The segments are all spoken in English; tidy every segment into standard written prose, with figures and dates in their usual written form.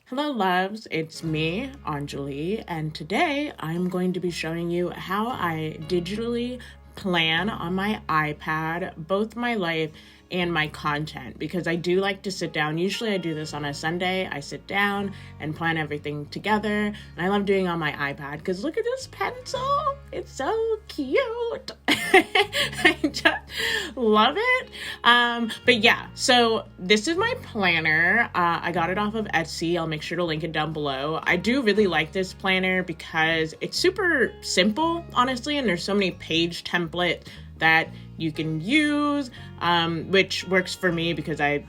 Hello, loves. It's me, Anjuli, and today I'm going to be showing you how I digitally plan on my iPad both my life and my content because I do like to sit down. Usually I do this on a Sunday. I sit down and plan everything together, and I love doing it on my iPad because look at this pencil. It's so cute. I just love it. But yeah, so this is my planner. I got it off of Etsy. I'll make sure to link it down below. I do really like this planner because it's super simple, honestly, and there's so many page templates that you can use, which works for me because I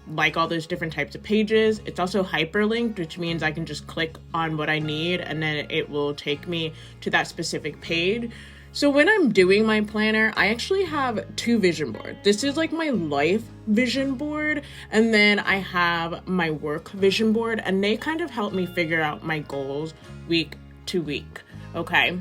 like all those different types of pages. It's also hyperlinked, which means I can just click on what I need and then it will take me to that specific page. So when I'm doing my planner, I actually have two vision boards. This is like my life vision board, and then I have my work vision board, and they kind of help me figure out my goals week to week, okay?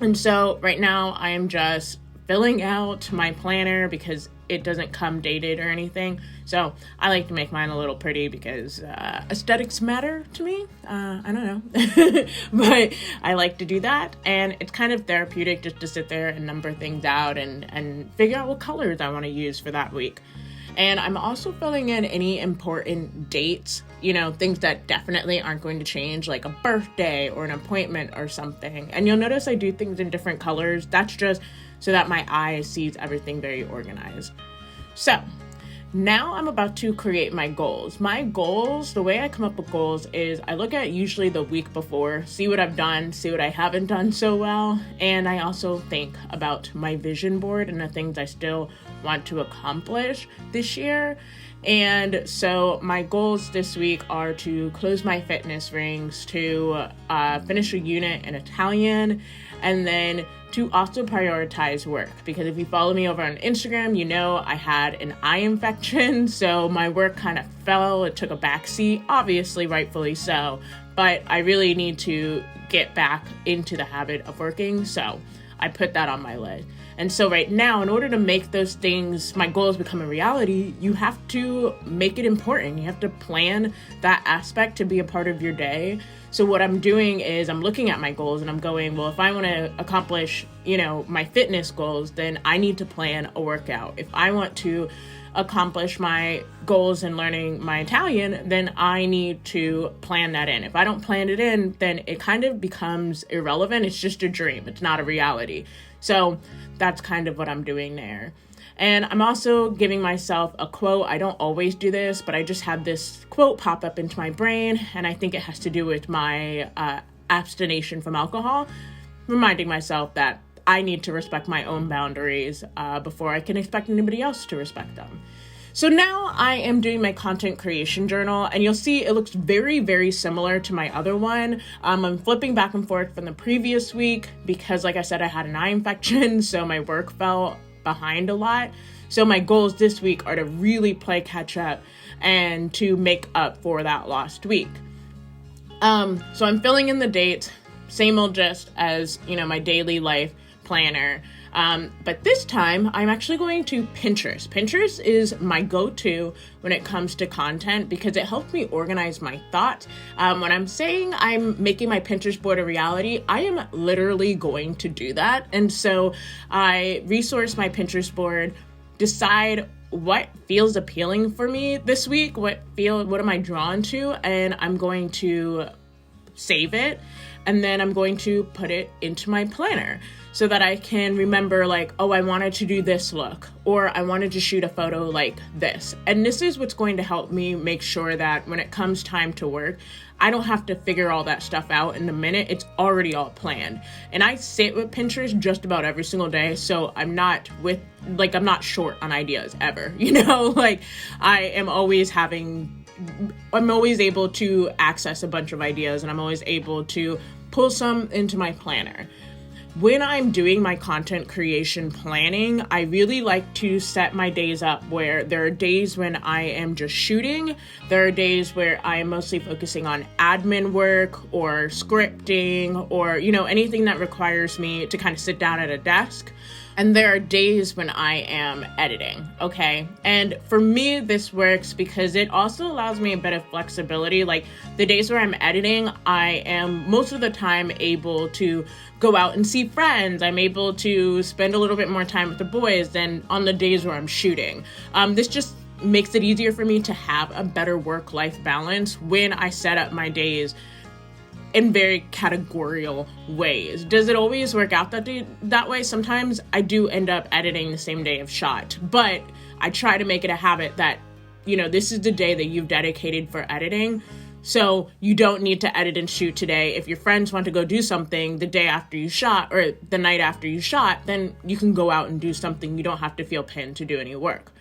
And so right now I am just filling out my planner because it doesn't come dated or anything. So I like to make mine a little pretty because aesthetics matter to me. I don't know, but I like to do that. And it's kind of therapeutic just to sit there and number things out and figure out what colors I want to use for that week. And I'm also filling in any important dates, things that definitely aren't going to change, like a birthday or an appointment or something. And you'll notice I do things in different colors. That's just so that my eye sees everything very organized. So now I'm about to create my goals. My goals, the way I come up with goals is I look at usually the week before, see what I've done, see what I haven't done so well. And I also think about my vision board and the things I still want to accomplish this year. And so my goals this week are to close my fitness rings, to finish a unit in Italian, and then to also prioritize work. Because if you follow me over on Instagram, you know I had an eye infection, so my work kind of fell. It took a backseat, obviously, rightfully so, but I really need to get back into the habit of working, so I put that on my list. And so right now, in order to make those things, my goals become a reality, you have to make it important. You have to plan that aspect to be a part of your day. So what I'm doing is I'm looking at my goals and I'm going, well, if I want to accomplish, my fitness goals, then I need to plan a workout. If I want to accomplish my goals in learning my Italian, then I need to plan that in. If I don't plan it in, then it kind of becomes irrelevant. It's just a dream. It's not a reality. So that's kind of what I'm doing there. And I'm also giving myself a quote. I don't always do this, but I just had this quote pop up into my brain, and I think it has to do with my abstination from alcohol, reminding myself that I need to respect my own boundaries before I can expect anybody else to respect them. So now I am doing my content creation journal, and you'll see it looks very, very similar to my other one. I'm flipping back and forth from the previous week because, like I said, I had an eye infection, so my work fell behind a lot. So my goals this week are to really play catch up and to make up for that lost week. So I'm filling in the dates, same old gist as, my daily life planner. But this time I'm actually going to Pinterest. Pinterest is my go-to when it comes to content because it helps me organize my thoughts. When I'm saying I'm making my Pinterest board a reality, I am literally going to do that. And so I resource my Pinterest board, decide what feels appealing for me this week, what am I drawn to, and I'm going to save it, and then I'm going to put it into my planner so that I can remember I wanted to do this look, or I wanted to shoot a photo like this. And this is what's going to help me make sure that when it comes time to work, I don't have to figure all that stuff out in a minute. It's already all planned. And I sit with Pinterest just about every single day, so I'm not short on ideas ever, I am always I'm always able to access a bunch of ideas, and I'm always able to pull some into my planner. When I'm doing my content creation planning, I really like to set my days up where there are days when I am just shooting. There are days where I am mostly focusing on admin work or scripting or, anything that requires me to kind of sit down at a desk. and there are days when I am editing, okay? And for me, this works because it also allows me a bit of flexibility. Like the days where I'm editing, I am most of the time able to go out and see friends. I'm able to spend a little bit more time with the boys than on the days where I'm shooting. This just makes it easier for me to have a better work-life balance when I set up my days in very categorical ways. Does it always work out that way? Sometimes I do end up editing the same day of shot, but I try to make it a habit that, this is the day that you've dedicated for editing. So you don't need to edit and shoot today. If your friends want to go do something the day after you shot or the night after you shot, then you can go out and do something. You don't have to feel pinned to do any work.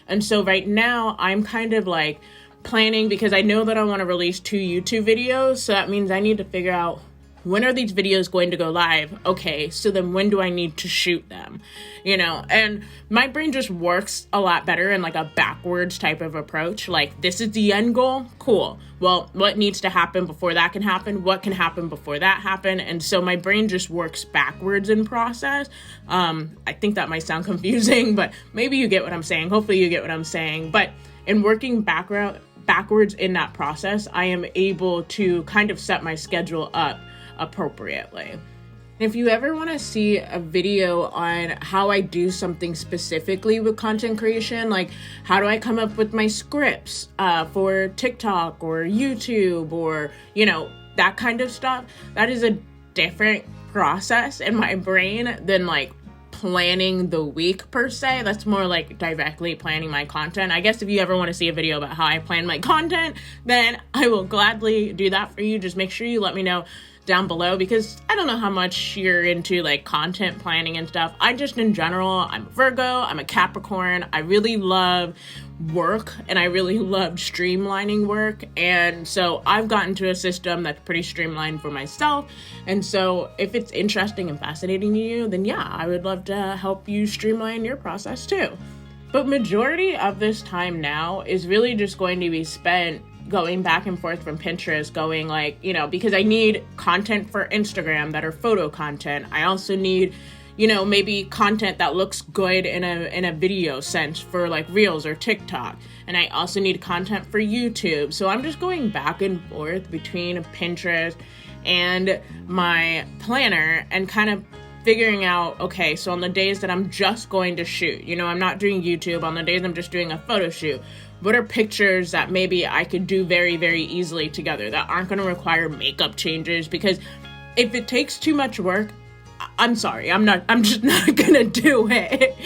And so right now I'm kind of like planning, because I know that I want to release 2 YouTube videos. So that means I need to figure out, when are these videos going to go live? Okay, so then when do I need to shoot them? And my brain just works a lot better in like a backwards type of approach. Like, this is the end goal. Cool. Well, what needs to happen before that can happen? What can happen before that happen? And so my brain just works backwards in process. I think that might sound confusing, but maybe you get what I'm saying. Hopefully you get what I'm saying. But in working backwards in that process, I am able to kind of set my schedule up appropriately. If you ever want to see a video on how I do something specifically with content creation, like how do I come up with my scripts for TikTok or YouTube or, that kind of stuff, that is a different process in my brain than like planning the week per se. That's more like directly planning my content. I guess if you ever want to see a video about how I plan my content, then I will gladly do that for you. Just make sure you let me know down below, because I don't know how much you're into like content planning and stuff. I just, in general, I'm a Virgo, I'm a Capricorn. I really love work and I really love streamlining work. And so I've gotten to a system that's pretty streamlined for myself. And so if it's interesting and fascinating to you, then yeah, I would love to help you streamline your process too. But majority of this time now is really just going to be spent going back and forth from Pinterest, going like, because I need content for Instagram that are photo content. I also need, maybe content that looks good in a video sense for like Reels or TikTok. And I also need content for YouTube. So I'm just going back and forth between Pinterest and my planner and kind of figuring out, okay, so on the days that I'm just going to shoot, I'm not doing YouTube, on the days I'm just doing a photo shoot, what are pictures that maybe I could do very, very easily together that aren't going to require makeup changes? Because if it takes too much work, I'm sorry, I'm just not going to do it.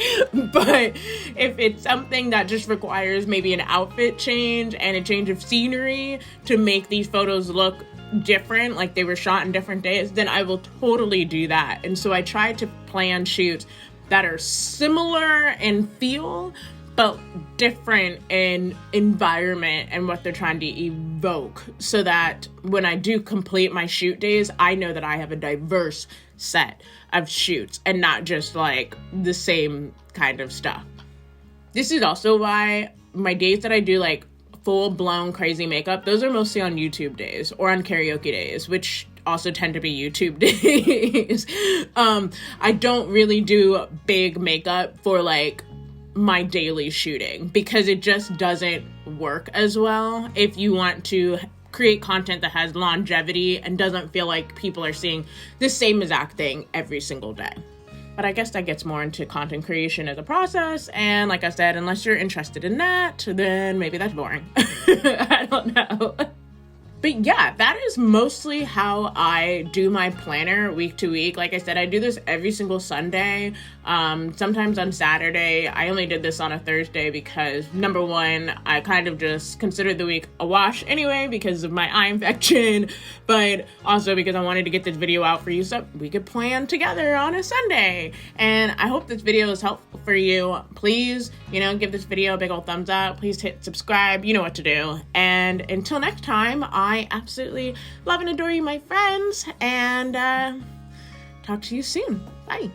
But if it's something that just requires maybe an outfit change and a change of scenery to make these photos look different, like they were shot in different days, then I will totally do that. And so I try to plan shoots that are similar in feel, but different in environment and what they're trying to evoke, so that when I do complete my shoot days, I know that I have a diverse set of shoots and not just like the same kind of stuff. This is also why my days that I do like full-blown crazy makeup, those are mostly on YouTube days or on karaoke days, which also tend to be YouTube days. I don't really do big makeup for like my daily shooting because it just doesn't work as well if you want to create content that has longevity and doesn't feel like people are seeing the same exact thing every single day. But I guess that gets more into content creation as a process. And like I said, unless you're interested in that, then maybe that's boring. I don't know. But yeah, that is mostly how I do my planner week to week. Like I said, I do this every single Sunday, sometimes on Saturday. I only did this on a Thursday because, number one, I kind of just considered the week a wash anyway because of my eye infection, but also because I wanted to get this video out for you so we could plan together on a Sunday. And I hope this video is helpful for you. Please, give this video a big old thumbs up. Please hit subscribe. You know what to do. And until next time, I absolutely love and adore you, my friends, and talk to you soon. Bye.